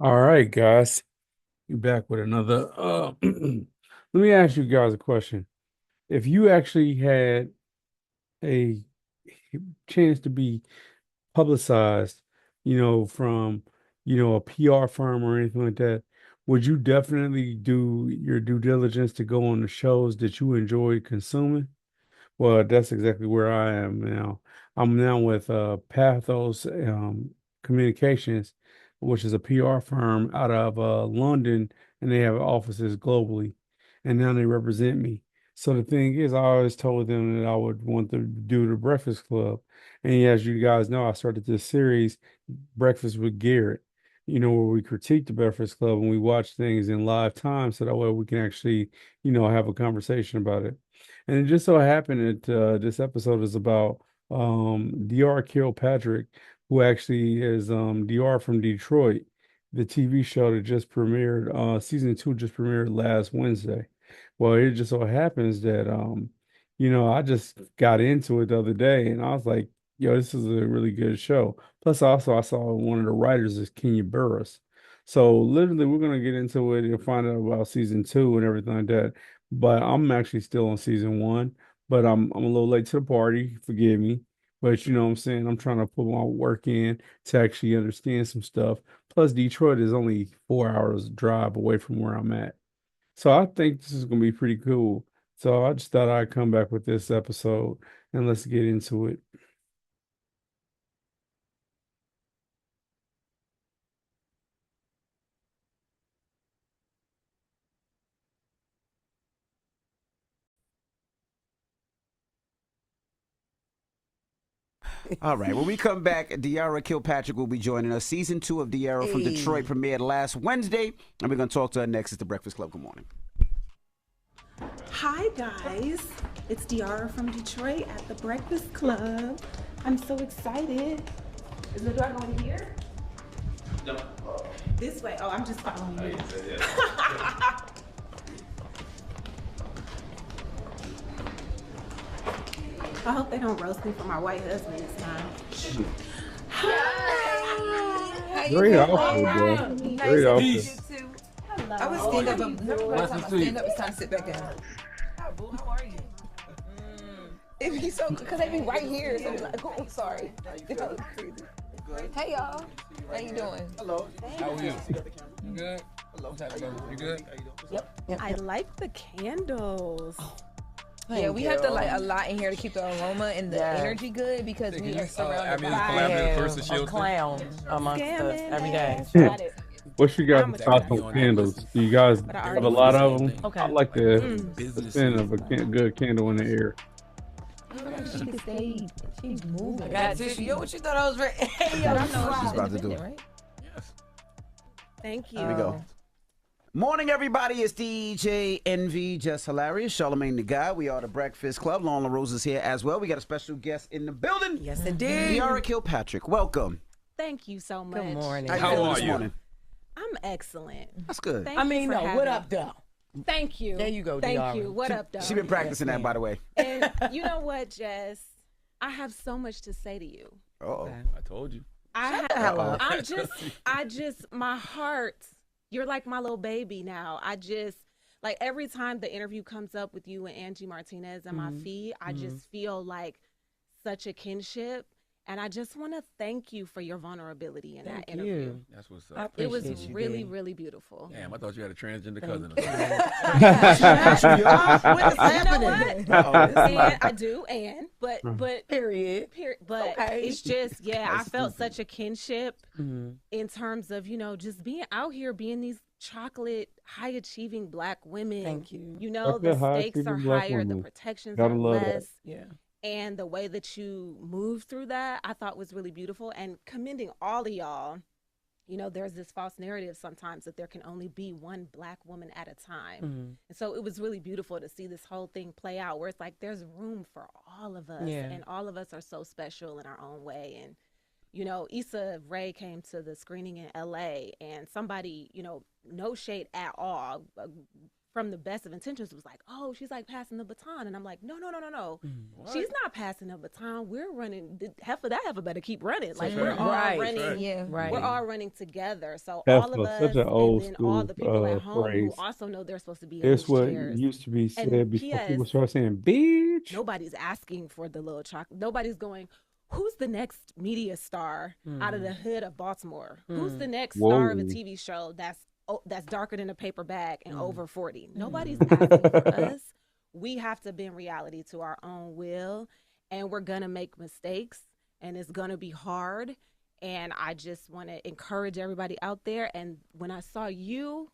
All right, guys, you back with another. Let me ask you guys a question. If you actually had a chance to be publicized, from, a PR firm or anything like that, would you definitely do your due diligence to go on the shows that you enjoy consuming? Well, that's exactly where I am now. I'm now with Pathos Communications, which is a PR firm out of London, and they have offices globally. And now they represent me. So the thing is, I always told them that I would want to do the Breakfast Club. And as you guys know, I started this series, Breakfast with Garrett, where we critique the Breakfast Club and we watch things in live time so that way we can actually, have a conversation about it. And it just so happened that this episode is about Dr. Kilpatrick, who actually is Dr. from Detroit, the TV show that just premiered, season two just premiered last Wednesday. Well, it just so happens that I just got into it the other day and I was like, yo, this is a really good show. Plus, also I saw one of the writers is Kenya Burris. So literally we're gonna get into it and find out about season two and everything like that. But I'm actually still on season one, but I'm a little late to the party. Forgive me. But you know what I'm saying? I'm trying to put my work in to actually understand some stuff. Plus, Detroit is only 4 hours drive away from where I'm at. So I think this is gonna be pretty cool. So I just thought I'd come back with this episode and let's get into it. All right. When we come back, De'Ara Kilpatrick will be joining us. Season two of De'Ara from Detroit Hey. premiered last Wednesday, and we're going to talk to her next. It's the Breakfast Club. Good morning. Hi guys, it's Diara from Detroit at the Breakfast Club. I'm so excited. Is the door going here? No. This way. Oh, I'm just following you. I hope they don't roast me for my white husband this time. Hi. Great outfit, bro. Great outfit. Hello. I would stand up, but every time I stand up, it's time to sit back down. Hi, boo. How are you? It be so because they be right here. So I'm like, oh, I'm sorry. Hey y'all, how you doing? Hello. How are you? You good? Hello. You good? Yep. I like the candles. Yeah, we have to light a lot in here to keep the aroma and the energy good because Can we you are surrounded collaborate by with First Shield? Clown amongst us Scamming every day. ass. Got it. What you guys I'm thoughts excited. on candles? Do you guys But I have a already lot of them? Okay. I like the Business. scent of a good candle in the air. She can stay. She's moving. Got tissue. Yo, what you thought I was ready? Hey, yo, But I know She's she's about to do independent, it. right? Yes. Thank you. Here we go. Morning, everybody. It's DJ NV, just hilarious. Charlamagne the Guy. We are the Breakfast Club. Lon LaRose is here as well. We got a special guest in the building. Yes, indeed. De'Ara Kilpatrick. Welcome. Thank you so much. Good morning. How you How feeling are this you? morning? I'm excellent. That's good. Thank I you mean, for no, having what me. up, though? Thank you. There you go, Thank Diara. you. What up, though? She been practicing that, by the way. And you know what, Jess? I have so much to say to you. Uh-oh. I told you. hell up. My heart, you're like my little baby now. Like every time the interview comes up with you and Angie Martinez and my feed, I just feel like such a kinship. And I just want to thank you for your vulnerability in that Thank interview. you. That's what's I up. It was appreciate you, really, D. really beautiful. Damn, I thought you had a transgender cousin. Thank Or you. something. What is You know happening? what? And I do, but Period. but Okay. it's just, yeah, I That's felt stupid. such a kinship in terms of, just being out here, being these chocolate, high achieving Black women. Thank you. The Chocolate high stakes are achieving Black higher, the women. protections Gotta are love that. less. Yeah. And the way that you move through that, I thought was really beautiful. And commending all of y'all. There's this false narrative sometimes that there can only be one Black woman at a time. And so it was really beautiful to see this whole thing play out where it's like there's room for all of us. Yeah. And all of us are so special in our own way. And, Issa Rae came to the screening in LA and somebody, no shade at all, from the best of intentions was like, oh, she's like passing the baton. And I'm like, no. She's not passing the baton. We're running. That heifer better keep running. Like, we're all running. Yeah. Right. We're all running together. So That's all of us, such an old and then all the people at home phrase. who also know they're supposed to be in It's these what chairs. used to be said And before P.S. people start saying, bitch. Nobody's asking for the little chocolate. Nobody's going, who's the next media star out of the hood of Baltimore? Who's the next star of a TV show that's darker than a paper bag and over 40? Nobody's asking for us. We have to bend reality to our own will, and we're going to make mistakes, and it's going to be hard. And I just want to encourage everybody out there. And when I saw you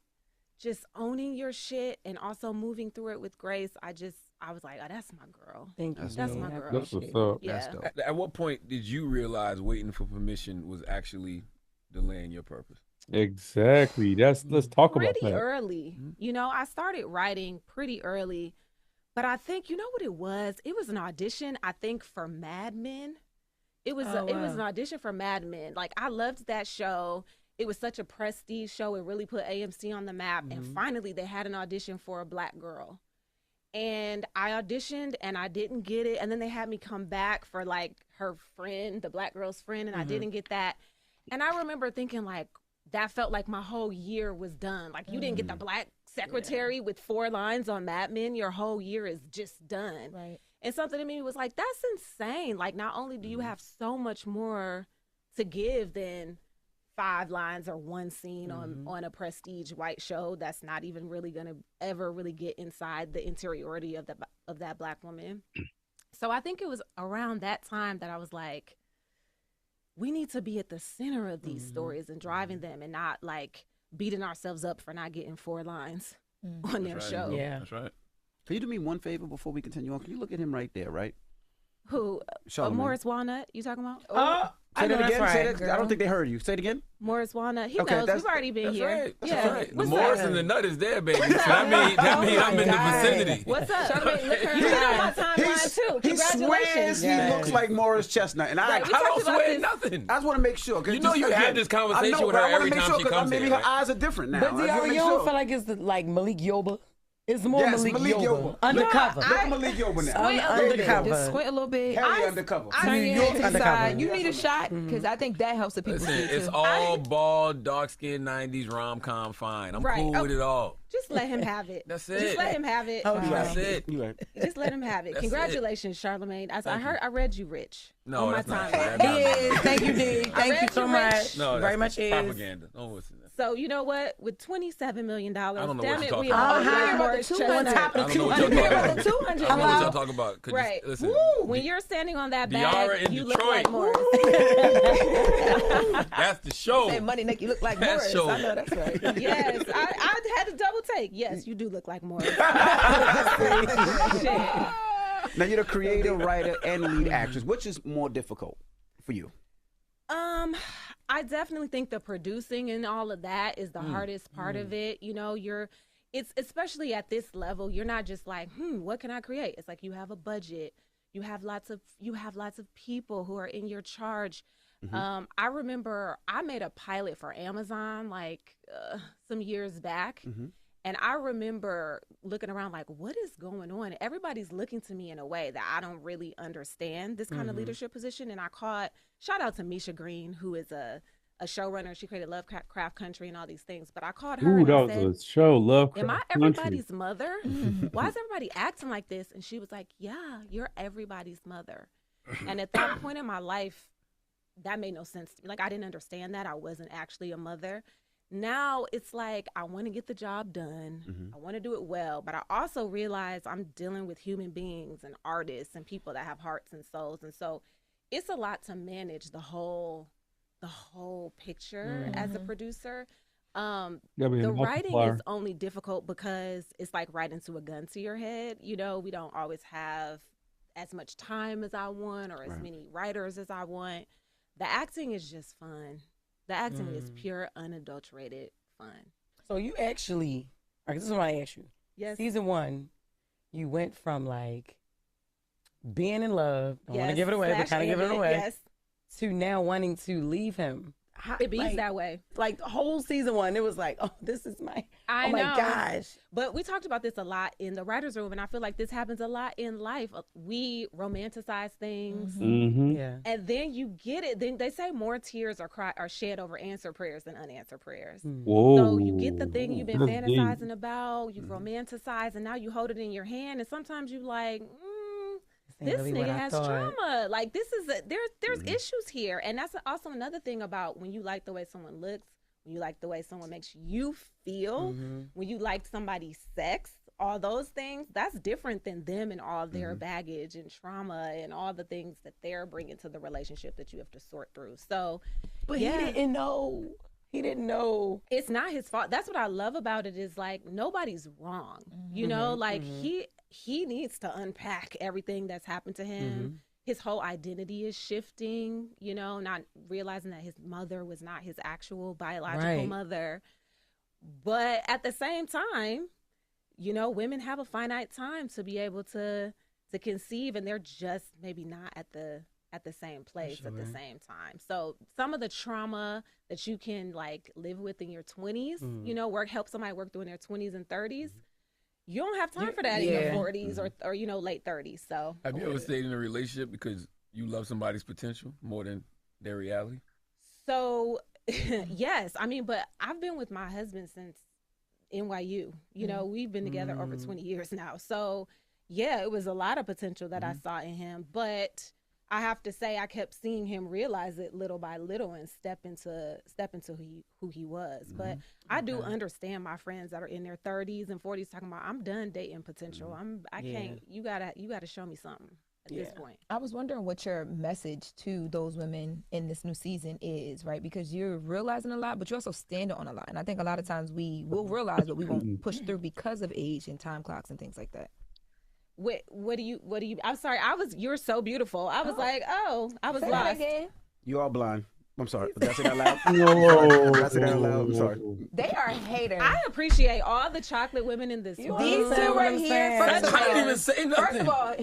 just owning your shit and also moving through it with grace, I was like, oh, that's my girl. Thank you. That's my girl. That's what's up. Yeah. That's dope. At what point did you realize waiting for permission was actually delaying your purpose? Exactly. Let's talk about Pretty that. early. You know, I started writing pretty early, but I think, you know what it was? It was an audition, I think, for Mad Men. It was an audition for Mad Men. Like, I loved that show. It was such a prestige show. It really put AMC on the map. And finally, they had an audition for a black girl. And I auditioned and I didn't get it. And then they had me come back for like her friend, the black girl's friend, and I didn't get that. And I remember thinking, like, that felt like my whole year was done. Like, you didn't get the black secretary with 4 lines on Mad Men. Your whole year is just done. Right. And something to me was like, that's insane. Like, not only do you have so much more to give than 5 lines or 1 scene on a prestige white show that's not even really going to ever really get inside the interiority of that black woman. So I think it was around that time that I was like, we need to be at the center of these stories and driving them, and not like beating ourselves up for not getting 4 lines on their show. Yeah. That's right. Can you do me one favor before we continue on? Can you look at him right there, right? Who? Charlamagne. Morris Walnut, you talking about? I Say know that that's again. Say right, that. I don't think they heard you. Say it again. Morris Walnut. He Okay, knows. that's- We've already been That's here. right. That's Yeah. right. The What's Morris up? and the nut is there, baby. So that means I'm in the God. vicinity. What's up? Charlamagne, look her You been on my eyes. timeline too. He Congratulations. swears he looks like Morris Chestnut, and Right, we I talked don't about swear this. nothing. I just want to make sure. 'cause You know just you again, have this conversation I know, with but her I wanna every make time sure, she 'cause comes maybe here, her right? eyes are different now. But I just you wanna make don't sure. feel like it's like Malik Yoba? It's more Yes, Malik, Malik Yoba. Yoba. Undercover. Look at Malik Yoba now. Squint a little bit. Undercover. Just squint a little bit. Heavy undercover. Turn your New head York to the undercover. side. You need a shot, because I think that helps the people Listen, see it's too. all bald, dark-skinned 90s rom-com fine. I'm Right. cool with it all. Just let him have it. That's Just it. let him have it. Oh, That's it. You right. Just let him have it. That's Congratulations, Charlamagne. I read you rich. No, on my that's not timeline. fair. He is. Thank you, D. Thank you read so you, much. Rich. No, Very that's much is. propaganda. Don't listen to that. So you know what? With $27 million, I don't know damn what it, you're we talking all about. hear About Morris the Chestnut. On top I of don't know what 200. you're talking about. 200. I don't know what Hello? y'all talking about. Could Right. You, listen, When you're standing on that Diarra bag, in you look Detroit. like Morris. that's the show. That money make you look like That Morris. show. I know that's right. Yes, I had a double take. Yes, you do look like Morris. Shit. Now you're the creator, writer, and lead actress. Which is more difficult for you? I definitely think the producing and all of that is the hardest part of it. You know, it's especially at this level, you're not just like, what can I create? It's like you have a budget. You have lots of people who are in your charge. I remember I made a pilot for Amazon like some years back. And I remember looking around like, what is going on? Everybody's looking to me in a way that I don't really understand this kind of leadership position. And shout out to Misha Green, who is a showrunner. She created Lovecraft Country and all these things. But I called her Ooh, and that I was said, a show, Lovecraft am I Country. everybody's mother? Why is everybody acting like this? And she was like, yeah, you're everybody's mother. And at that point in my life, that made no sense to me. Like, I didn't understand that. I wasn't actually a mother. Now it's like, I want to get the job done. I want to do it well. But I also realize I'm dealing with human beings and artists and people that have hearts and souls. And so it's a lot to manage the whole picture as a producer. Gotta be a The writing multiplier. is only difficult because it's like writing to a gun to your head. You know, we don't always have as much time as I want or as many writers as I want. The acting is just fun. The acting is pure, unadulterated fun. So you actually, all right, this is what I asked you. Yes. Season 1, you went from like being in love, don't want to Yes, give it away, but slash kind of give it ended, away, Yes. to now wanting to leave him. It be like, that way. Like the whole season 1, it was like, oh, this is my I oh know. my gosh. But we talked about this a lot in the writer's room, and I feel like this happens a lot in life. We romanticize things, Mm-hmm. Yeah. and then you get it. Then they say more tears are shed over answered prayers than unanswered prayers. Whoa. So you get the thing you've been That's fantasizing deep. about, you've romanticized, and now you hold it in your hand, and sometimes you like, ain't this really what nigga I has thought. trauma. Like there's issues here, and that's also another thing about when you like the way someone looks, when you like the way someone makes you feel, when you like somebody's sex, all those things, that's different than them and all their baggage and trauma and all the things that they're bringing to the relationship that you have to sort through. So, But yeah. he didn't know. He didn't know. It's not his fault. That's what I love about it is like nobody's wrong. You know, like he needs to unpack everything that's happened to him. His whole identity is shifting, you know, not realizing that his mother was not his actual biological Right. mother. But at the same time, you know, women have a finite time to be able to conceive, and they're just maybe not at the same place at the same time. So some of the trauma that you can like live with in your 20s, you know, help somebody work through in their 20s and 30s. You don't have time for that in your 40s or you know, late 30s. So Have you ever stayed in a relationship because you love somebody's potential more than their reality? So yes, I mean, but I've been with my husband since NYU. You know, we've been together over 20 years now. So yeah, it was a lot of potential that I saw in him, but I have to say I kept seeing him realize it little by little and step into who he was. But I do understand my friends that are in their 30s and 40s talking about I'm done dating potential. I can't. You gotta show me something at this point. I was wondering what your message to those women in this new season is, right? Because you're realizing a lot, but you're also standing on a lot. And I think a lot of times we will realize, but we won't push through because of age and time clocks and things like that. What do you I'm sorry, you're so beautiful. I was like, I was Say that lost. again. You all blind. I'm sorry. Did I say that loud? Whoa. Did I say that out loud? I'm sorry. They are haters. I appreciate all the chocolate women in this room. These two right here. I First of didn't all, even say First nothing. of all,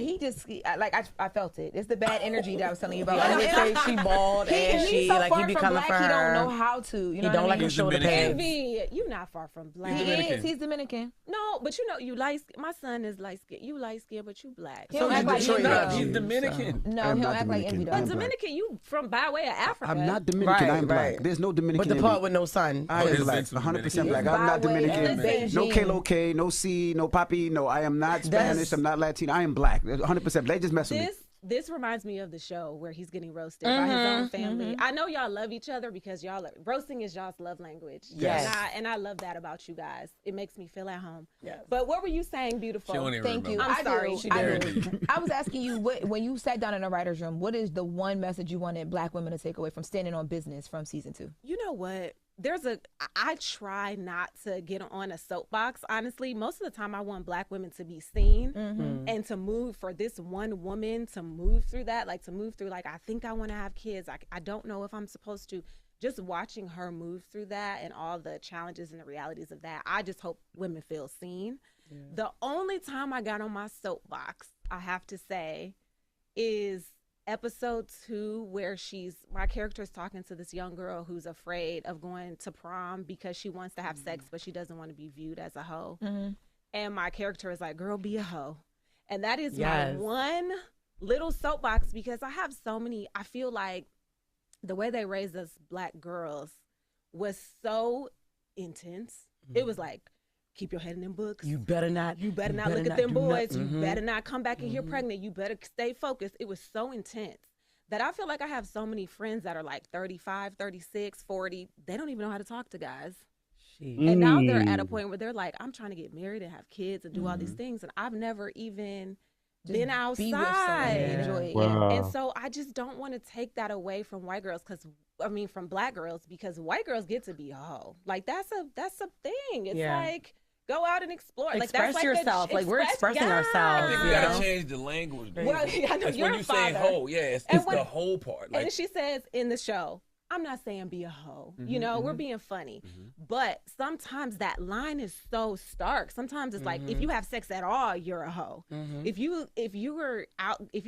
I felt it. It's the bad energy that I was telling you about. I would And say she bald, he's ashy, so like far he be from coming black, for he don't her. know how to. You know He don't what like I mean? to show the Dominican. pants. Envy, you not far from black. He Dominican. is. He's Dominican. No, but you know, my son is light skinned. You light skinned, but you black. He don't act like Detroit Envy, loves though. you. He's Dominican. No, I am he don't not act like Dominican. Envy, I'm though. But black. Dominican, you from by way of Africa. I'm not Dominican. Right, I'm black. right. There's no Dominican. But the in part me. with no son. I am his black, lips was 100% black. Dominican. I'm not By way of Dominican. No Beijing. K-Lo-K, no C, no Papi. No, I am not Spanish. I'm not Latino. I am black. 100%. They just mess with me. This reminds me of the show where he's getting roasted by his own family. I know y'all love each other because roasting is y'all's love language. Yes. And I love that about you guys. It makes me feel at home. Yes. But what were you saying, beautiful? She don't even Thank you. remember. I'm sorry. I do. I was asking you, when you sat down in a writer's room, what is the one message you wanted black women to take away from standing on business from season 2? You know what? I try not to get on a soapbox, honestly. Most of the time I want black women to be seen and to move, for this one woman to move through that, like I think I want to have kids. I don't know if I'm supposed to. Just watching her move through that and all the challenges and the realities of that, I just hope women feel seen. Yeah. The only time I got on my soapbox, I have to say, is episode 2, where my character is talking to this young girl who's afraid of going to prom because she wants to have sex, but she doesn't want to be viewed as a hoe. And my character is like, girl, be a hoe. And that is my one little soapbox, because I feel like the way they raised us black girls was so intense. It was like, keep your head in them books. You better not look at them boys. You better not come back in here pregnant. You better stay focused. It was so intense that I feel like I have so many friends that are like 35, 36, 40. They don't even know how to talk to guys. And now they're at a point where they're like, I'm trying to get married and have kids and do all these things. And I've never even been outside. Be with someone and enjoy it. Wow. And so I just don't want to take that away from white girls, from black girls, because white girls get to be a hoe. Like that's a thing. It's like, go out and explore. Like, Express that's yourself. Like we're expressing ourselves. I think we you gotta know? change the language. Well, I know It's you're when a you say father. hoe, it's the whole part. And Like then she says in the show, I'm not saying be a hoe. You know, we're being funny. But sometimes that line is so stark. Sometimes it's like, if you have sex at all, you're a hoe. If you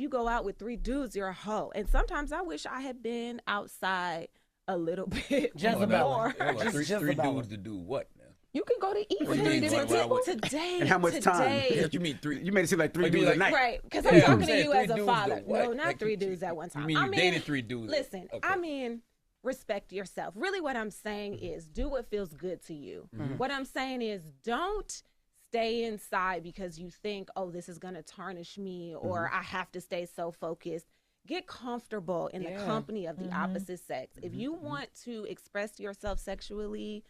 go out with 3 dudes, you're a hoe. And sometimes I wish I had been outside a little bit Just more. about. three dudes to do what now? You can go to eat What with do you three mean, different like, people. Today. And how much time? What you mean 3? You made it seem like 3 Like, be dudes a like- night. Right, because Yeah, I'm I'm talking to saying you 3 as a dudes father. to what? No, not Like, 3 you- dudes at one time. You mean I you mean, dated 3 dudes? listen, Okay. I mean, respect yourself. Really, what I'm saying is do what feels good to you. What I'm saying is don't stay inside because you think, oh, this is going to tarnish me or I have to stay so focused. Get comfortable in the company of the opposite sex. If you want to express yourself sexually,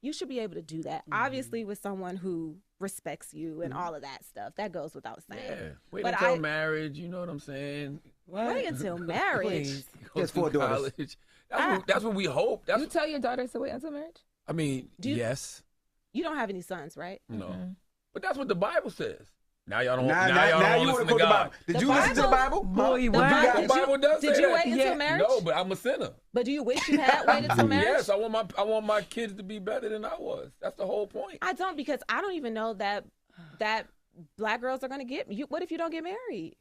you should be able to do that. Obviously, with someone who respects you and all of that stuff. That goes without saying. Yeah. Wait But until I- marriage, you know what I'm saying? Wait until marriage. Please. Go Yes, through 4 daughters. college. That's what we hope. That's You tell your daughters to wait until marriage? I mean, Do you- yes. You don't have any sons, right? No. But that's what the Bible says. Now y'all don't. Now, Now, y'all now don't you want want to to quote the God. Bible. Did The you listen to the Bible? Bible? Boy, Huh? what? You got The the Bible does Did say you that. wait until marriage? No, but I'm a sinner. But do you wish you had waited till marriage? Yes, I want my kids to be better than I was. That's the whole point. I don't, because I don't even know that black girls are going to get you. What if you don't get married?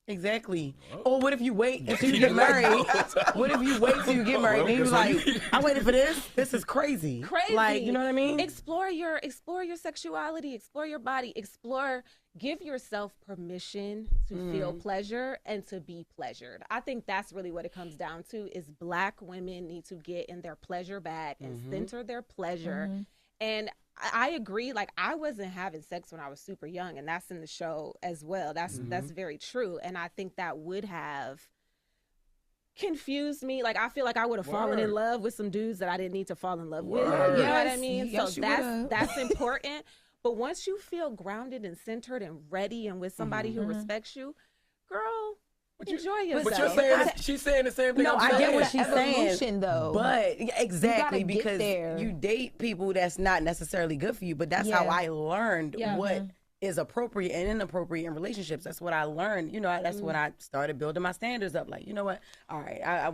Exactly. Well. Or what if you wait until you Keep get it like married? that. What if you wait till you get married? Well, Then you're so like, you- I waited for this. This is crazy. Crazy. Like, you know what I mean? Explore your sexuality, explore your body, give yourself permission to feel pleasure and to be pleasured. I think that's really what it comes down to is black women need to get in their pleasure bag and center their pleasure. And I agree. Like, I wasn't having sex when I was super young, and that's in the show as well. That's very true. And I think that would have confused me. Like, I feel like I would have fallen in Word. love with some dudes that I didn't need to fall in love with. Word. You know what I Yes, mean? yes, So you would've. that's important. But once you feel grounded and centered and ready and with somebody who respects you, girl, enjoy yourself. But you're saying she's saying the same thing. No, I'm I get saying. what she's saying. Evolution, though. But exactly, get because there. you date people that's not necessarily good for you. But that's how Yeah. I learned Yeah. what is appropriate and inappropriate in relationships. That's what I learned. You know, that's when I started building my standards up. Like, you know what? All right, I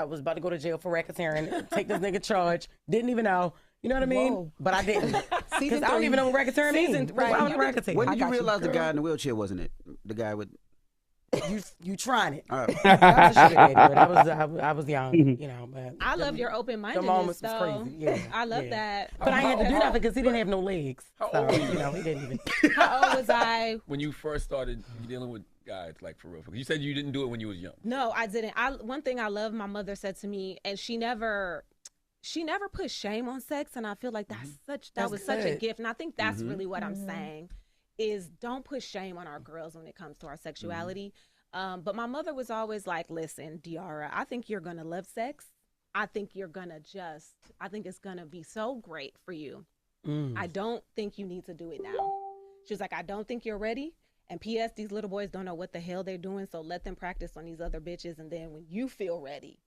was about to go to jail for racketeering, take this nigga charge. Didn't even know. You know what I mean? Whoa. But I didn't. Because Season I don't three. even know what racketeering means. right. Why would I racketeer? When I did you got you, realize the girl. guy in the wheelchair wasn't it? The guy with. You trying it. All right. I was a sugar daddy, but I was young, you know. But I love your open the mindedness, moments though. was crazy. Yeah, I love yeah. that. But I had to do that because he didn't have no legs. How So, old were you? you know, he didn't even. How old was I? When you first started dealing with guys, like for real, you said you didn't do it when you was young. No, I didn't. One thing I love, my mother said to me, and she never put shame on sex, and I feel like that was such a good. gift, and I think that's really what I'm saying is don't put shame on our girls when it comes to our sexuality. But my mother was always like, listen, Diara, I think you're gonna love sex. I think it's gonna be so great for you. I don't think you need to do it now. She was like, I don't think you're ready. And P.S. These little boys don't know what the hell they're doing, so let them practice on these other bitches, and then when you feel ready,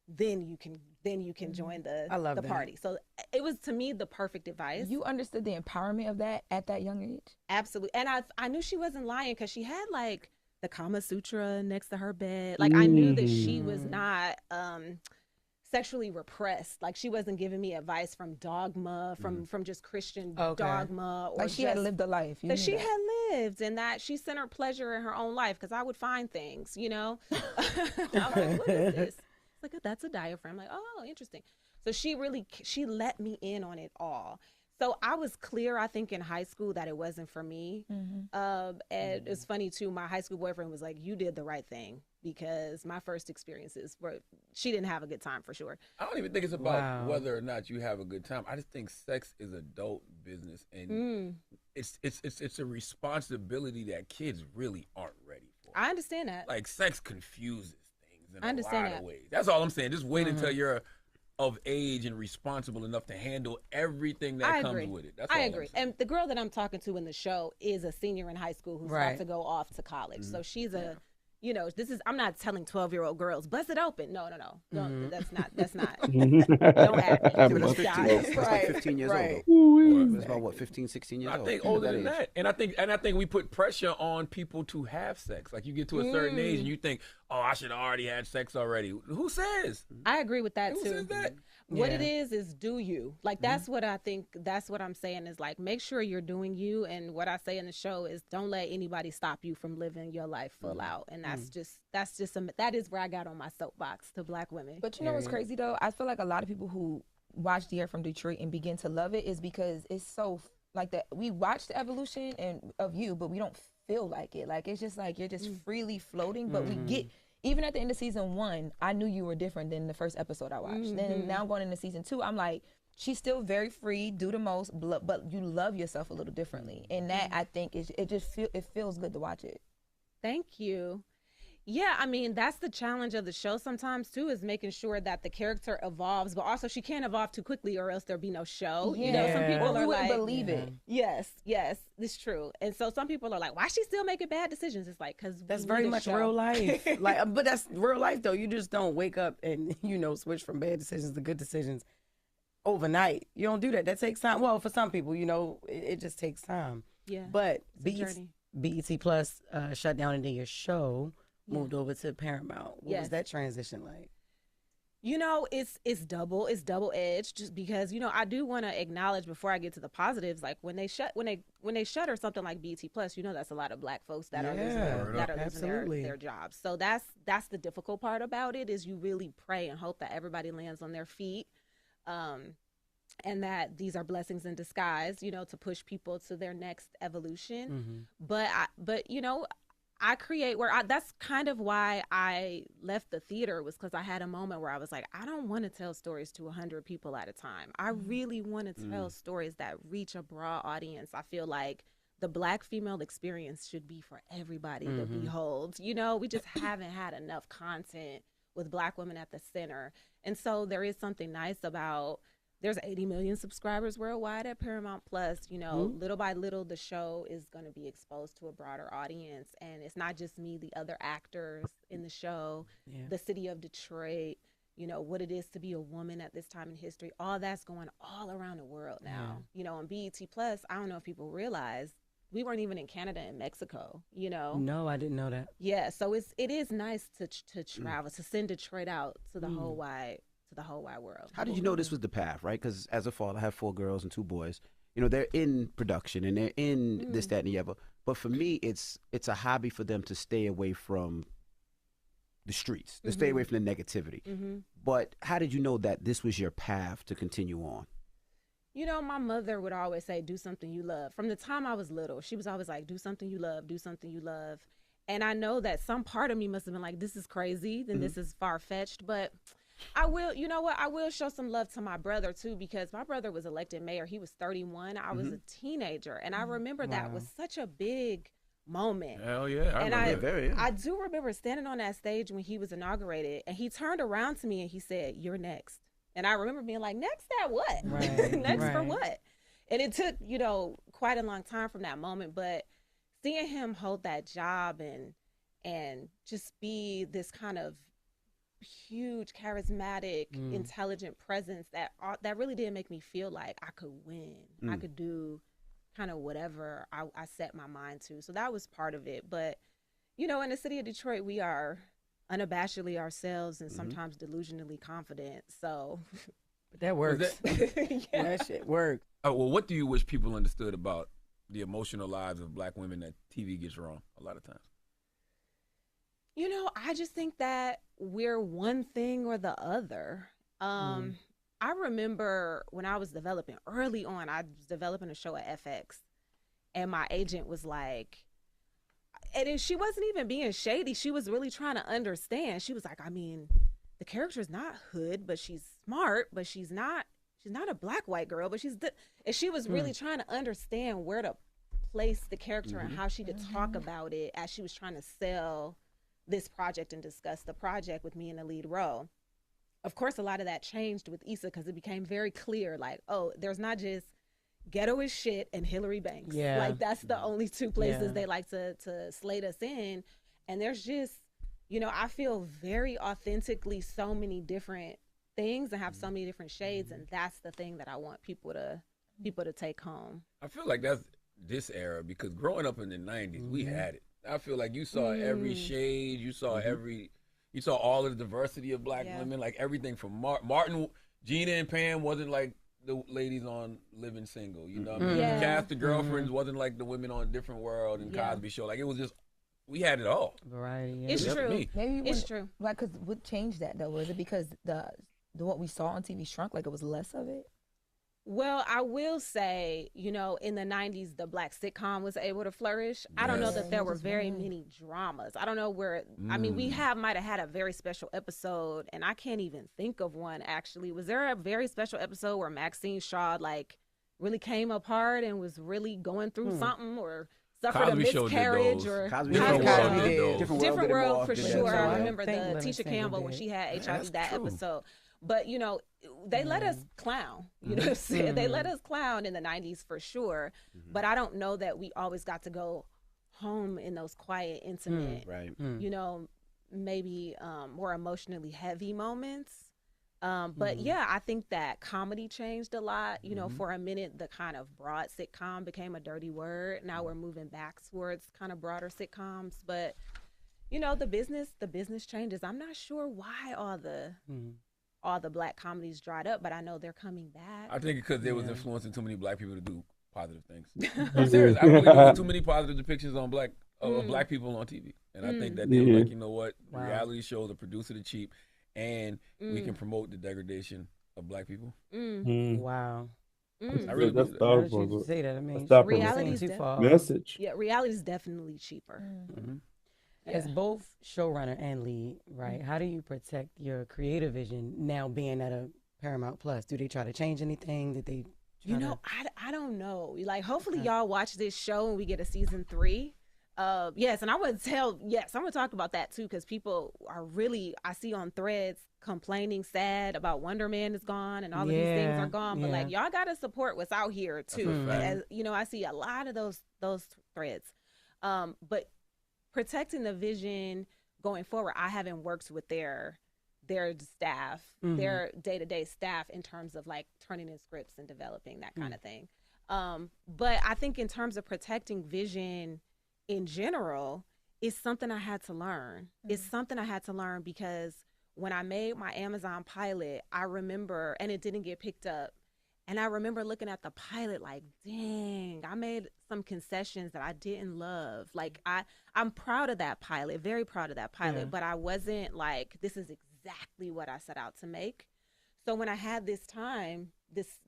then you can join I love the that. party. So it was, to me, the perfect advice. You understood the empowerment of that at that young age? Absolutely. And I knew she wasn't lying because she had like the Kama Sutra next to her bed. Like I knew that she was not sexually repressed. Like she wasn't giving me advice from dogma, from just Christian Okay. dogma, or Like she had just- lived a life. You that knew she that. had lived and that she centered pleasure in her own life, because I would find things, you know. I'm like, what is this? It's like, that's a diaphragm. I'm like, oh, interesting. So she let me in on it all. So I was clear, I think, in high school that it wasn't for me. And it's funny too, my high school boyfriend was like, you did the right thing, because my first experiences she didn't have a good time for sure. I don't even think it's about Wow. whether or not you have a good time. I just think sex is adult business, and it's a responsibility that kids really aren't ready for. I understand that. Like sex confuses things in I understand a lot that. of ways. That's all I'm saying. Just wait until you're of age and responsible enough to handle everything that I comes agree. with it. That's all I I'm agree. saying. And the girl that I'm talking to in the show is a senior in high school who's Right. about to go off to college. So she's I'm not telling 12-year-old girls, bust it open. No. Don't, that's not, don't add me. Yeah, but that's 15. Guys. That's like 15 years right. old. That's about what, 15, 16 years I old. think At older than age. that, and I think we put pressure on people to have sex. Like you get to a certain age and you think, oh, I should have already had sex already. Who says? I agree with that Who too. says that? What Yeah. it is do you. Like that's what I think, that's what I'm saying is like, make sure you're doing you. And what I say in the show is don't let anybody stop you from living your life full out. And that is where I got on my soapbox to black women. But you know what's crazy though? I feel like a lot of people who watch Dear from Detroit and begin to love it is because it's so like that. We watch the evolution and of you, but we don't feel like it. Like it's just like you're just freely floating. But we get even at the end of season 1, I knew you were different than the first episode I watched. Then now going into season 2, I'm like, she's still very free, do the most, but you love yourself a little differently, and that I think it feels good to watch it. Thank you. Yeah, I mean, that's the challenge of the show sometimes, too, is making sure that the character evolves, but also she can't evolve too quickly or else there'll be no show. Yeah. You know, some people Or are you wouldn't like, believe it. Yes, it's true. And so some people are like, why is she still making bad decisions? It's like, because That's very much real life. Like, but that's real life, though. You just don't wake up and, switch from bad decisions to good decisions overnight. You don't do that. That takes time. Well, for some people, it just takes time. Yeah. But It's a journey. BET Plus shut down, and then your show moved over to Paramount. What was that transition like? It's double edged, just because I do want to acknowledge before I get to the positives, like when they shutter something like BET Plus, that's a lot of Black folks that are losing their jobs. So that's the difficult part about it, is you really pray and hope that everybody lands on their feet, and that these are blessings in disguise, to push people to their next evolution. But I create that's kind of why I left the theater, was because I had a moment where I was like, I don't want to tell stories to 100 people at a time. I really want to tell stories that reach a broad audience. I feel like the Black female experience should be for everybody to behold. We just haven't had enough content with Black women at the center. And so there is something nice about, there's 80 million subscribers worldwide at Paramount Plus. Little by little, the show is going to be exposed to a broader audience. And it's not just me, the other actors in the show, the city of Detroit, what it is to be a woman at this time in history. All that's going all around the world now. On BET Plus, I don't know if people realize, we weren't even in Canada and Mexico, No, I didn't know that. Yeah, so it is nice to travel, to send Detroit out to the whole wide world. How did you know this was the path, right? Because as a father, I have 4 girls and 2 boys. They're in production and they're in this, that, and the other. But for me, it's a hobby for them to stay away from the streets, to stay away from the negativity. But how did you know that this was your path to continue on? My mother would always say, do something you love. From the time I was little, she was always like, do something you love, do something you love. And I know that some part of me must have been like, this is crazy, then this is far-fetched, but I will, I will show some love to my brother too, because my brother was elected mayor. He was 31. I was a teenager. And I remember that was such a big moment. Hell yeah. I do remember standing on that stage when he was inaugurated, and he turned around to me and he said, "You're next." And I remember being like, next at what? Right, Next for what? And it took, quite a long time from that moment. But seeing him hold that job and just be this kind of huge, charismatic, intelligent presence that really did make me feel like I could win. I could do kind of whatever I set my mind to. So that was part of it. But, in the city of Detroit, we are unabashedly ourselves and sometimes delusionally confident. So But that works. That shit works. Oh, well, what do you wish people understood about the emotional lives of Black women that TV gets wrong a lot of times? I just think that we're one thing or the other. I remember when I was developing early on, I was developing a show at FX, and my agent was like, and she wasn't even being shady. She was really trying to understand. She was like, I mean, the character's not hood, but she's smart, but she's not a Black white girl, but and she was really trying to understand where to place the character and how she could talk about it as she was trying to sell this project and discuss the project with me in the lead role. Of course, a lot of that changed with Issa, because it became very clear, like, oh, there's not just ghetto is shit and Hillary Banks. Yeah. Like, that's the only 2 places they like to slate us in. And there's just, I feel very authentically so many different things and have so many different shades, and that's the thing that I want people to take home. I feel like that's this era, because growing up in the 90s, we had it. I feel like you saw every shade, you saw you saw all of the diversity of Black women, like everything from Martin, Gina and Pam wasn't like the ladies on Living Single, what I mean? Yeah. The cast of Girlfriends wasn't like the women on Different World and Cosby Show. Like, it was just, we had it all. Variety. It's true. Maybe It's true. Like, because what changed that though? Was it because the what we saw on TV shrunk, like it was less of it? Well, I will say, you know, in the 90s, the black sitcom was able to flourish. I don't know that there were very many dramas. I don't know where, I mean, we might have had a very special episode, and I can't even think of one, actually. Was there a very special episode where Maxine Shaw, like, really came apart and was really going through something, or suffered Cosby a Show did miscarriage? those. Or Cosby Different Show World did did those. those. Different World for did that sure. too. I remember the think Living Tisha Single Campbell when did. she had HIV, That's that true. episode. But, you know, they let us clown. You know what I'm saying? They let us clown in the 90s for sure. But I don't know that we always got to go home in those quiet, intimate, Right. you know, maybe more emotionally heavy moments. But yeah, I think that comedy changed a lot. You know, for a minute, the kind of broad sitcom became a dirty word. Now we're moving back towards kind of broader sitcoms. But, you know, the business changes. I'm not sure why all the black comedies dried up, but I know they're coming back. I think because they was influencing too many black people to do positive things. I'm serious. I believe there was too many positive depictions on black people on TV, and I think that they were like, you know what, reality shows are produced to the cheap, and we can promote the degradation of black people. Wow. I really That's believe that. Now that powerful. you say that, I mean, Stop Reality's too far. Message. Yeah, reality is definitely cheaper. As both showrunner and lead, right? How do you protect your creative vision now being at a Paramount Plus? Do they try to change anything? Did they? You know, I don't know. Like, hopefully y'all watch this show and we get a season 3. Yes, and I'm gonna talk about that too, because people are really, I see on threads complaining sad about Wonder Man is gone and all of these things are gone. But like, y'all gotta support what's out here too. As you know, I see a lot of those threads. But protecting the vision going forward, I haven't worked with their staff, their day-to-day staff, in terms of like turning in scripts and developing that kind of thing. But I think in terms of protecting vision in general, it's something I had to learn. It's something I had to learn because when I made my Amazon pilot, I remember, and it didn't get picked up, and I remember looking at the pilot like, dang, I made some concessions that I didn't love. Like, I'm proud of that pilot, very proud of that pilot, but I wasn't like, this is exactly what I set out to make. So when I had this time, this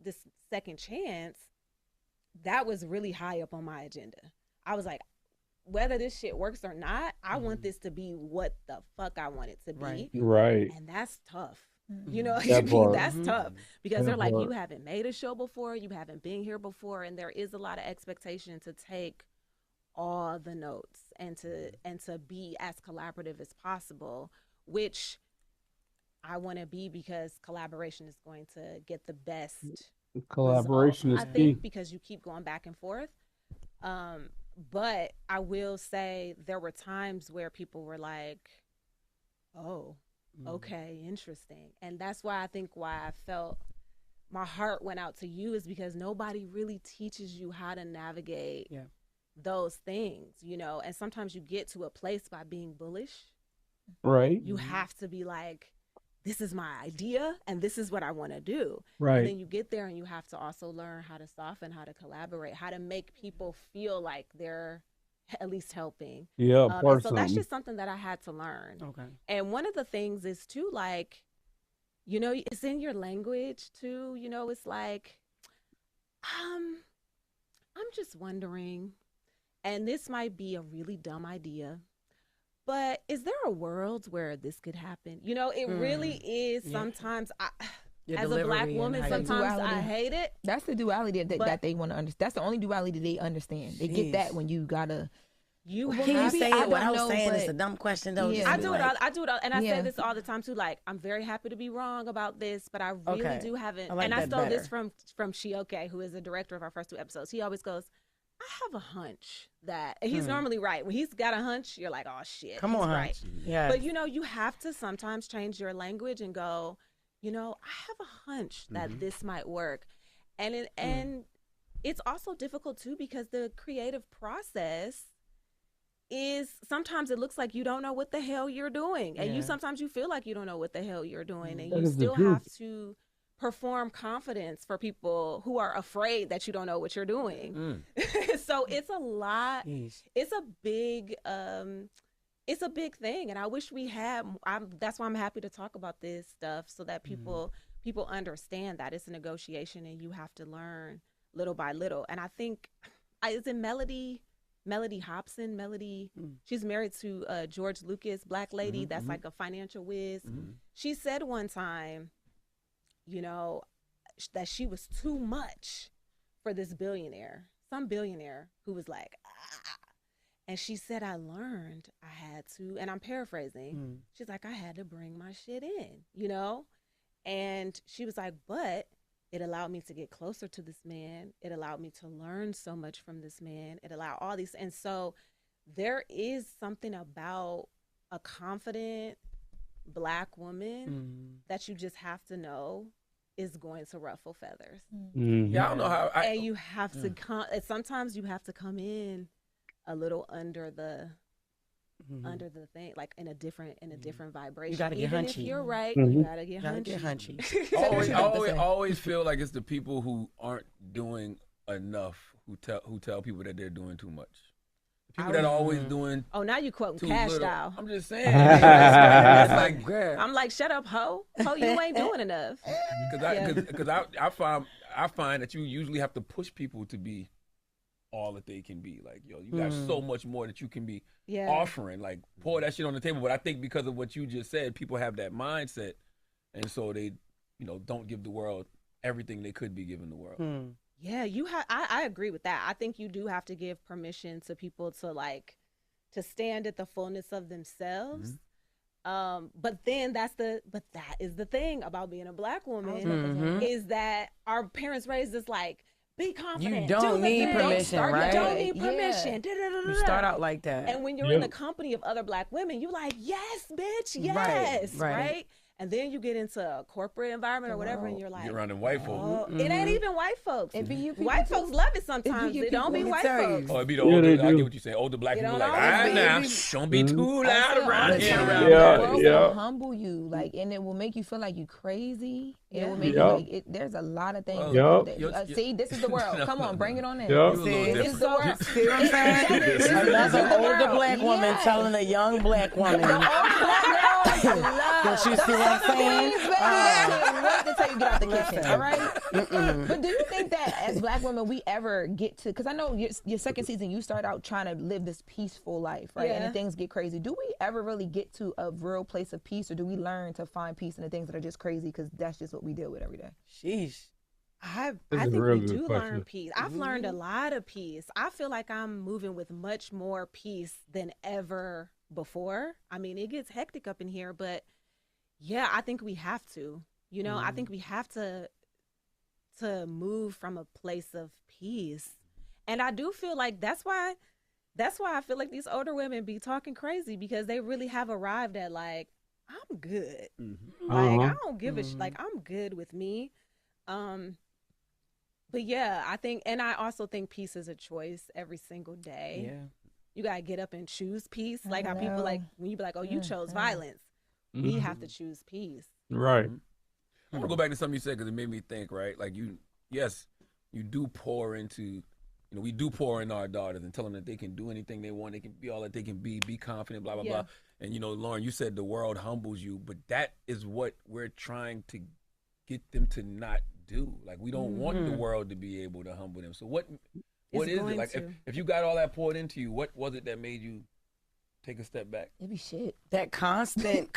second chance, that was really high up on my agenda. I was like, whether this shit works or not, I want this to be what the fuck I want it to be. Right. And that's tough. You know, That that's tough because they're like, part. you haven't made a show before, you haven't been here before, and there is a lot of expectation to take all the notes and to be as collaborative as possible, which I want to be, because collaboration is going to get the best Collaboration result, is I key. think, because you keep going back and forth. But I will say there were times where people were like, oh, okay, interesting. And that's why I felt my heart went out to you, is because nobody really teaches you how to navigate those things, you know. And sometimes you get to a place by being bullish. Right. You have to be like, this is my idea and this is what I want to do. Right. And then you get there and you have to also learn how to soften, how to collaborate, how to make people feel like they're at least helping. Yeah, and so that's just something that I had to learn. Okay. And one of the things is too, like, you know, it's in your language too. You know, it's like, I'm just wondering, and this might be a really dumb idea, but is there a world where this could happen? You know, it really is. Sometimes as a black woman, sometimes I hate it. That's the duality that they want to understand. That's the only duality they understand. They get that when you gotta. Can you say it without saying it's a dumb question though? Yeah. I do it all, and I say this all the time too. Like, I'm very happy to be wrong about this, but I really do haven't. And I stole this from Shioke, who is the director of our first 2 episodes. He always goes, I have a hunch that, and he's normally right. When he's got a hunch, you're like, oh shit, come on, right. Yeah. But you know, you have to sometimes change your language and go, you know, I have a hunch that this might work, and it's also difficult too, because the creative process is, sometimes it looks like you don't know what the hell you're doing, and sometimes you feel like you don't know what the hell you're doing, and you still have to perform confidence for people who are afraid that you don't know what you're doing. So it's a lot. It's a big it's a big thing, and I wish we had. That's why I'm happy to talk about this stuff so that people understand that it's a negotiation and you have to learn little by little. And I think, is it Melody Hobson? She's married to George Lucas, black lady that's like a financial whiz. She said one time, you know, that she was too much for this billionaire, some billionaire who was like, ah. And she said, I learned I had to, and I'm paraphrasing, she's like, I had to bring my shit in, you know? And she was like, but it allowed me to get closer to this man. It allowed me to learn so much from this man. It allowed all these. And so there is something about a confident black woman that you just have to know is going to ruffle feathers. Yeah, I don't know how. And you have to come, sometimes you have to come in a little under the thing, like in a different vibration. You gotta get Even hunchy. if you're right, you gotta get hunchy. I always feel like it's the people who aren't doing enough who tell people that they're doing too much. People that are always doing. Oh, now you quoting too Cash little. Doll. I'm just saying. It's like, I'm like, shut up, ho, you ain't doing enough. Because I find that you usually have to push people to be all that they can be. Like, yo, you got so much more that you can be offering. Like, pour that shit on the table. But I think because of what you just said, people have that mindset, and so they, don't give the world everything they could be giving the world. Yeah, you have. I agree with that. I think you do have to give permission to people to stand at the fullness of themselves. But that is the thing about being a black woman is that our parents raised us like, be confident. You don't need permission, right? You don't need permission. You start out like that. And when you're in the company of other black women, you're like, yes, bitch, yes, right? And then you get into a corporate environment or whatever, and you're like, you're around them white folks. It ain't even white folks. It be you people white too. folks love it sometimes. It don't be white folks. Oh, it be the older. I get what you say. Older black people like, now, don't be too loud around here. The world will humble you, like, and it will make you feel like you crazy. It will make you like there's a lot of things. See, this is the world. Come on, bring it on in. This is the world. See what I'm saying? Another older black woman telling a young black woman. Don't you see what I'm saying? Wait until you get out the kitchen, all right? But do you think that as black women we ever get to? Because I know your second season you start out trying to live this peaceful life, right? And then things get crazy. Do we ever really get to a real place of peace, or do we learn to find peace in the things that are just crazy because that's just what we deal with every day? Sheesh. I think we do learn peace. I've learned a lot of peace. I feel like I'm moving with much more peace than ever before. I mean, it gets hectic up in here, but yeah, I think we have to. I think we have to move from a place of peace. And I do feel like that's why I feel like these older women be talking crazy, because they really have arrived at like, I'm good. Like, I don't give a like, I'm good with me. But yeah, I also think peace is a choice every single day. Yeah. You gotta get up and choose peace. Like how people like when you be like, oh, you chose violence. We have to choose peace. Right. I'm gonna go back to something you said because it made me think. Right, like you do pour into, we do pour in our daughters and tell them that they can do anything they want. They can be all that they can be confident, blah blah blah. And Lauren, you said the world humbles you, but that is what we're trying to get them to not do. Like, we don't want the world to be able to humble them. So what is it? Like, if you got all that poured into you, what was it that made you take a step back? It be shit. That constant,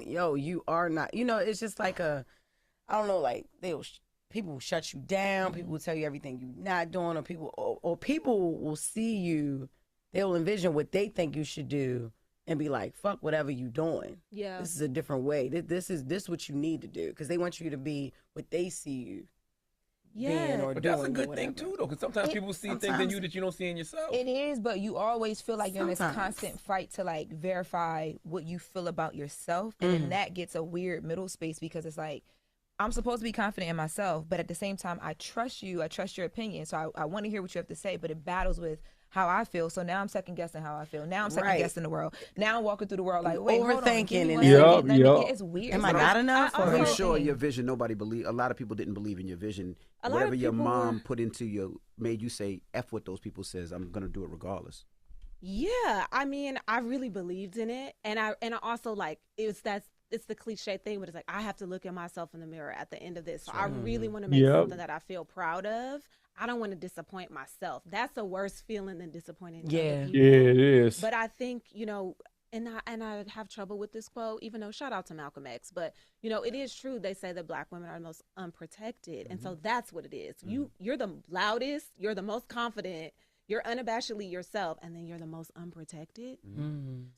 you are not, it's just like I don't know, like people will shut you down. People will tell you everything you're not doing, or people will see you. They'll envision what they think you should do and be like, fuck whatever you doing. Yeah. This is a different way. This is what you need to do, because they want you to be what they see you. Yeah, but that's a good thing too, though, because sometimes people see things in you that you don't see in yourself. It is, but you always feel like you're in this constant fight to like verify what you feel about yourself, and then that gets a weird middle space, because it's like, I'm supposed to be confident in myself, but at the same time, I trust you. I trust your opinion, so I want to hear what you have to say, but it battles with how I feel. So now I'm second guessing how I feel. Now I'm second guessing the world. Now I'm walking through the world like, wait, overthinking. It's weird. Am I not enough? I'm sure your vision, a lot of people didn't believe in your vision. Whatever your mom put into you made you say, F what those people says, I'm going to do it regardless. Yeah, I mean, I really believed in it, and I also like it's the cliche thing, but it's like I have to look at myself in the mirror at the end of this. So I really want to make Yep. something that I feel proud of. I don't want to disappoint myself. That's a worse feeling than disappointing other people. Yeah, it is. But I think, and I have trouble with this quote, even though shout out to Malcolm X, but it is true. They say that Black women are the most unprotected, and so that's what it is. You're the loudest, you're the most confident, you're unabashedly yourself, and then you're the most unprotected.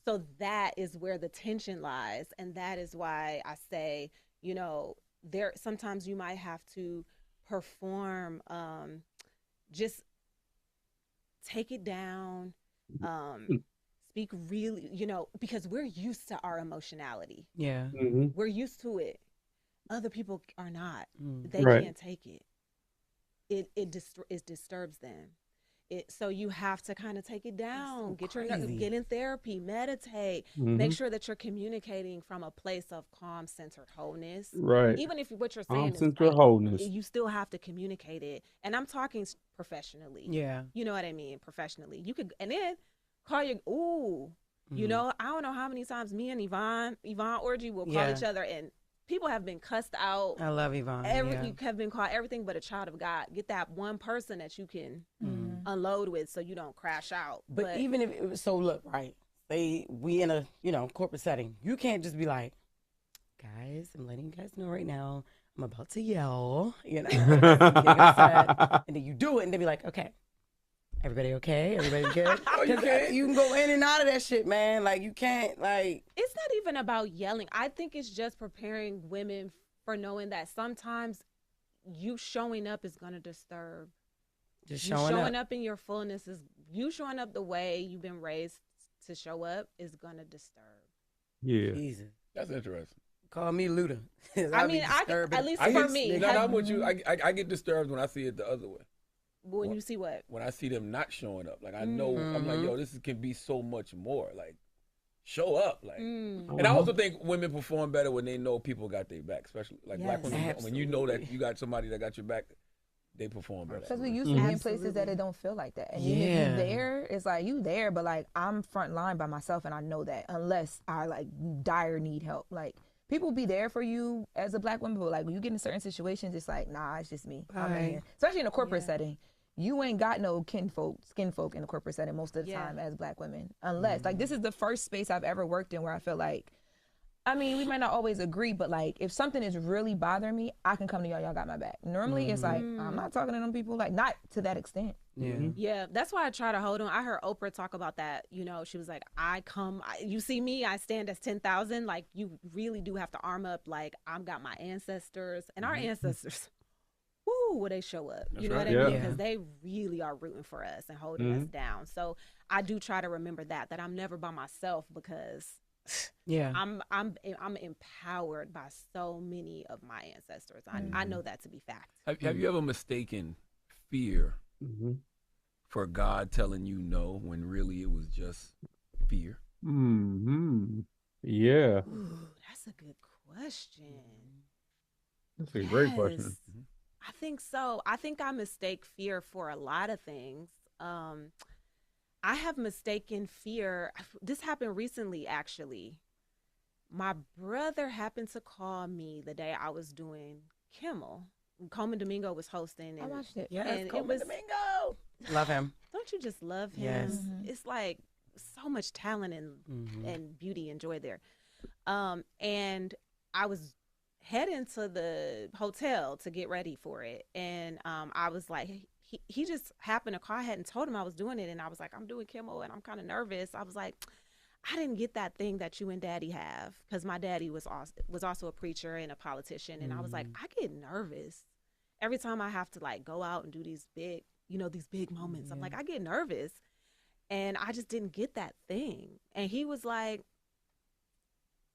So that is where the tension lies, and that is why I say, there sometimes you might have to perform, just take it down, speak really, because we're used to our emotionality. Yeah. We're used to it. Other people are not. They Right. can't take it. It disturbs them. So you have to kind of take it down, get in therapy, meditate, make sure that you're communicating from a place of calm, centered wholeness. Right. Even if what you're saying Calm, is centered right, wholeness. you still have to communicate it. And I'm talking professionally. Yeah. You know what I mean? Professionally. You could, and then call your, I don't know how many times me and Yvonne Orgy will call each other, and people have been cussed out. I love Yvonne. You have been called everything but a child of God. Get that one person that you can unload with so you don't crash out. But even if it was, so look, right, say we in a corporate setting, you can't just be like, guys, I'm letting you guys know right now, I'm about to yell, getting upset, and then you do it, and they be like, okay, everybody okay, everybody good. You can go in and out of that shit, man. Like, you can't, like, it's not even about yelling. I think it's just preparing women for knowing that sometimes you showing up is gonna disturb. just You showing up. in your fullness is you showing up the way you've been raised to show up is gonna disturb. Yeah. Jesus. That's interesting. Call me Luda. I mean, at least for me. No, I'm with you. I get disturbed when I see it the other way. When you see what? When I see them not showing up, like I know, I'm like, yo, this can be so much more. Like, show up, like. And I also think women perform better when they know people got their back, especially like Black women. When you know that you got somebody that got your back, they perform better. Because we used to be in places that it don't feel like that. And even if you there, it's like you there, but like I'm front line by myself, and I know that unless I like dire need help, like. People be there for you as a Black woman, but like when you get in certain situations, it's like, nah, it's just me. I'm in here. Especially in a corporate setting. You ain't got no skin folk in a corporate setting most of the time as Black women. Unless, like, this is the first space I've ever worked in where I feel like, I mean, we might not always agree, but like, if something is really bothering me, I can come to y'all. Y'all got my back. Normally, it's like, I'm not talking to them people, like, not to that extent. Yeah, that's why I try to hold on. I heard Oprah talk about that. She was like, you see me, I stand as 10,000. Like, you really do have to arm up. Like, I've got my ancestors, and our ancestors, woo, will they show up? You know what I mean? Because they really are rooting for us and holding us down. So I do try to remember that I'm never by myself, because I'm empowered by so many of my ancestors. I know that to be fact. Have you ever mistaken fear for God telling you no when really it was just fear? Yeah. Ooh, that's a good question. That's a great question. I think so. I think I mistake fear for a lot of things. I have mistaken fear. This happened recently, actually. My brother happened to call me the day I was doing Kimmel. Coleman Domingo was hosting. I watched it. Yes, and Coleman Domingo. Love him. Don't you just love him? Yes. It's like so much talent and beauty and joy there. And I was heading to the hotel to get ready for it. And I was like, he just happened to call. I hadn't told him I was doing it. And I was like, I'm doing Kimmel and I'm kind of nervous. I was like, I didn't get that thing that you and Daddy have, because my daddy was also a preacher and a politician. And I was like, I get nervous every time I have to like go out and do these big moments. I'm like, I get nervous. And I just didn't get that thing. And he was like,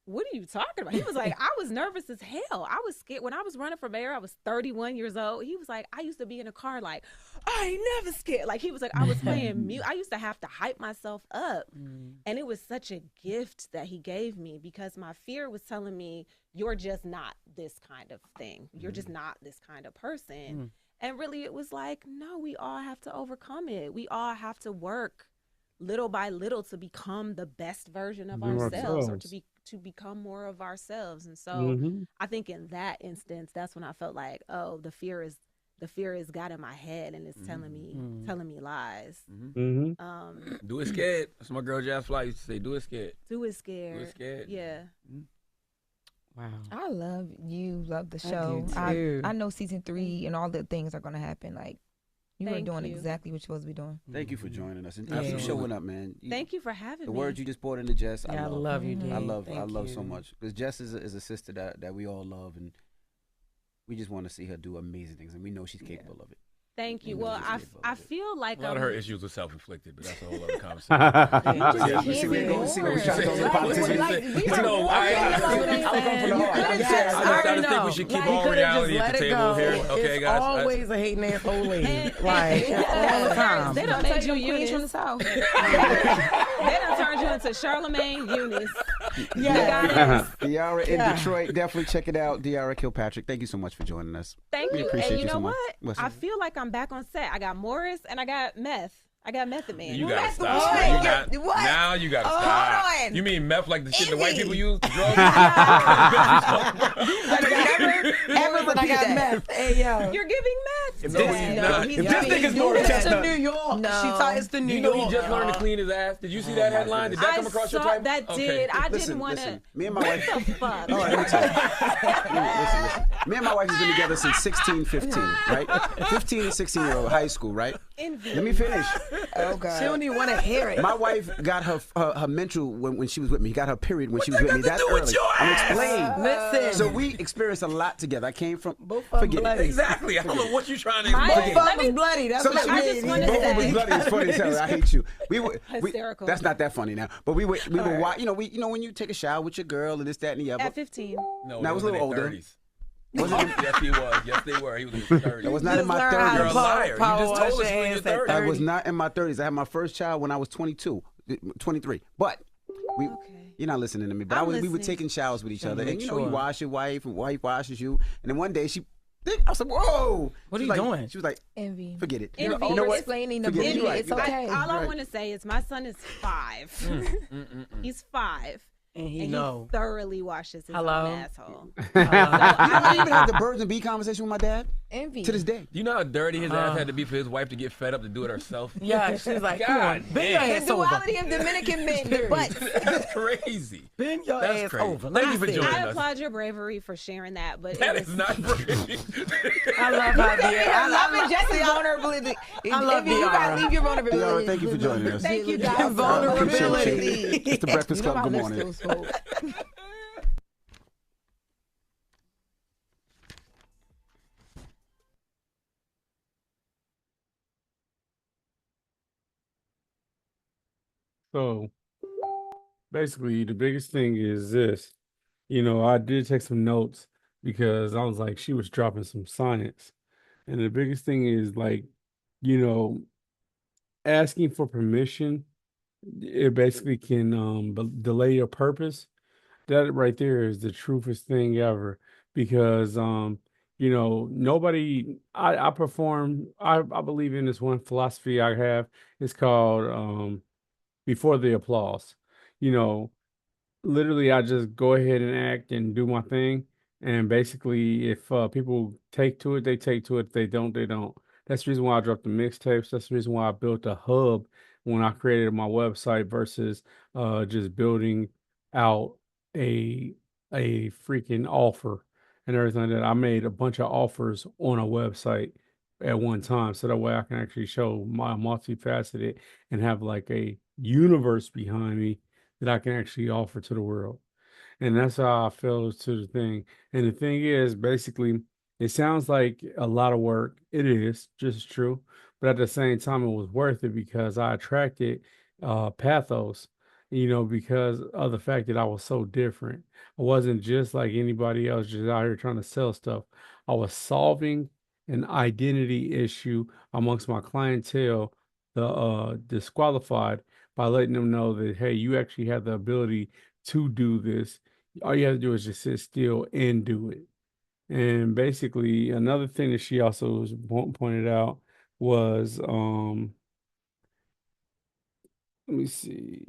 what are you talking about? He was like, I was nervous as hell. I was scared. When I was running for mayor, I was 31 years old. He was like, I used to be in a car like, I ain't never scared. Like, he was like, I was playing mute. I used to have to hype myself up. And it was such a gift that he gave me, because my fear was telling me, you're just not this kind of thing. You're just not this kind of person. And really it was like, no, we all have to overcome it. We all have to work little by little to become the best version of Be ourselves, or ourselves. to become more of ourselves. And so Mm-hmm. I think in that instance, that's when I felt like, oh, the fear is got in my head and it's telling me lies. Mm-hmm. Do it scared. That's my girl Jazz Fly used to say. Do it scared. Do it scared. Do it scared. Yeah. Wow. I love the I show. do too. I know season 3 and all the things are gonna happen. Like you are Thank doing you. exactly what you're supposed to be doing. Thank you for joining us and Yeah. thanks for showing up, man. Thank you for having The me. words you just poured into Jess, Yeah, I love you, D. I love Thank so you. much because Jess is a sister that we all love, and we just want to see her do amazing things, and we know she's capable of it. Thank you. You know, Well, she's capable I of it. feel like A lot of I'm- her issues were self-inflicted, but that's a whole other conversation. Yeah, You see can't where be we go. See where we more. trying to go with Like, politicians. like, we You are know, more. I That's what I'm I'm coming from the saying. heart. You I could've just- just- I already think we know. should keep Like, all could've reality just at the let it table go. here. Okay, It's guys. always a hating ass old lady. And- Like all the time. They done Tell made you you them queens from the Eunice. South. They done turned you into Charlemagne Eunice. Yeah. Diara in Yeah. Detroit, definitely check it out. Diara Kilpatrick, thank you so much for joining us. Thank We you. appreciate And you you know so much. what? What's I up? feel like I'm back on set. I got Morris and I got Meth. I got Method Man. You gotta What? stop. What? You got- What? Now you gotta Oh, stop. hold on. You mean meth like the shit the white Envy. people use? The drugs? Ever But I repeat got that. meth. Hey yo. You're giving Meth. If to this- him. nah, he's if not- this nigga's he's more doing It's chestnut, to New York. No. She thought it's to New you know York. he just learned to clean his ass. Did you see that headline? Did that come across your saw type? that Okay. did. I Listen, didn't want to. listen. Me and my wife. What the fuck? All right, let me tell you. Listen. Me and my wife has been together since 16, 15, right? 15 and 16-year-old high school, right? Envy. Let me finish. Oh She God. don't even want to hear it. My wife got her menstrual when she was with me. Got her period when she was with me. got to That do with early. your I'm ass? explaining. Listen. So we experienced a lot together. I came from. Both of them Forget it. bloody. Exactly. I don't know what you trying to My- explain. Both Let of me- them bloody. That's So what let you me- I just mean. wanna Both of us say- bloody. It's funny as hell. I hate you. We were Hysterical. That's not that funny now. But we were you know when you take a shower with your girl and this that and the other. At 15. No, Now, I was a they little in their older. 30s. Yes, he was. Yes, they were. He was in his 30s. I was not in my Just learn how to You're a 30s. liar. You power just wash told us your you were in your hands at 30s. I was 30. not in my 30s. I had my first child when I was 22, 23. But we, Okay. you're not listening to me. But I'm we were listening. taking showers with each other, make and you know, you sure. wash your wife, and wife washes you. And then one day I was like, "Whoa, What She are was you like- doing? She was like, Envy. "Forget it." Envy. You know what? Explaining the Forget it. movie. You're right. It's You're right. okay. All I Right. want to say is my son is 5. He's 5. And he And know. he thoroughly washes his Hello? own asshole. I even had the birds and bee conversation with my dad Envy. to this day. Do you know how dirty his ass had to be for his wife to get fed up to do it herself? Yeah, she's like, come God on, bend your damn. The ass over. duality of Dominican men, the butts. That's crazy. Bend your That's ass crazy. over. Thank you for Let me see. joining I us. applaud your bravery for sharing that, but That it is was, not brave. I love how dear. I love it. Just the vulnerability. I love Envy, you gotta Diara. leave your vulnerability. Diara, thank you for joining us. Thank you, Your guys. vulnerability. It's the Breakfast You know Club. my Good lips morning. still spoke. So basically, the biggest thing is this. I did take some notes because I was like, she was dropping some science. And the biggest thing is like, you know, asking for permission, it basically can delay your purpose. That right there is the truest thing ever because nobody I believe in this one philosophy I have. It's called before the applause. You know, literally I just go ahead and act and do my thing. And basically, if people take to it, they take to it. If they don't, they don't. That's the reason why I dropped the mixtapes. That's the reason why I built a hub when I created my website versus just building out a freaking offer and everything like that. I made a bunch of offers on a website at one time, so that way I can actually show my multifaceted and have like a universe behind me that I can actually offer to the world. And that's how I feel to the thing. And the thing is, basically, it sounds like a lot of work. It is just true. But at the same time, it was worth it because I attracted pathos, because of the fact that I was so different. I wasn't just like anybody else, just out here trying to sell stuff. I was solving an identity issue amongst my clientele, the disqualified, by letting them know that, hey, you actually have the ability to do this. All you have to do is just sit still and do it. And basically, another thing that she also pointed out was Let me see.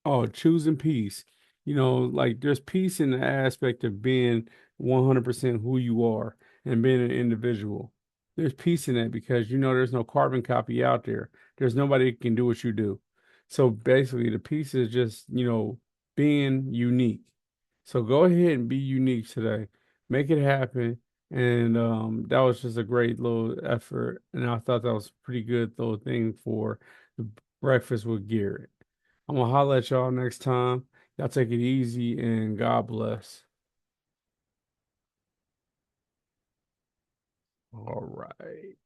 Oh, choosing peace. Like there's peace in the aspect of being 100% who you are and being an individual. There's peace in that because there's no carbon copy out there. There's nobody that can do what you do. So basically, the peace is just, being unique. So go ahead and be unique today. Make it happen. And that was just a great little effort. And I thought that was a pretty good little thing for the breakfast with Garrett. I'm gonna holler at y'all next time. Y'all take it easy and God bless. All right.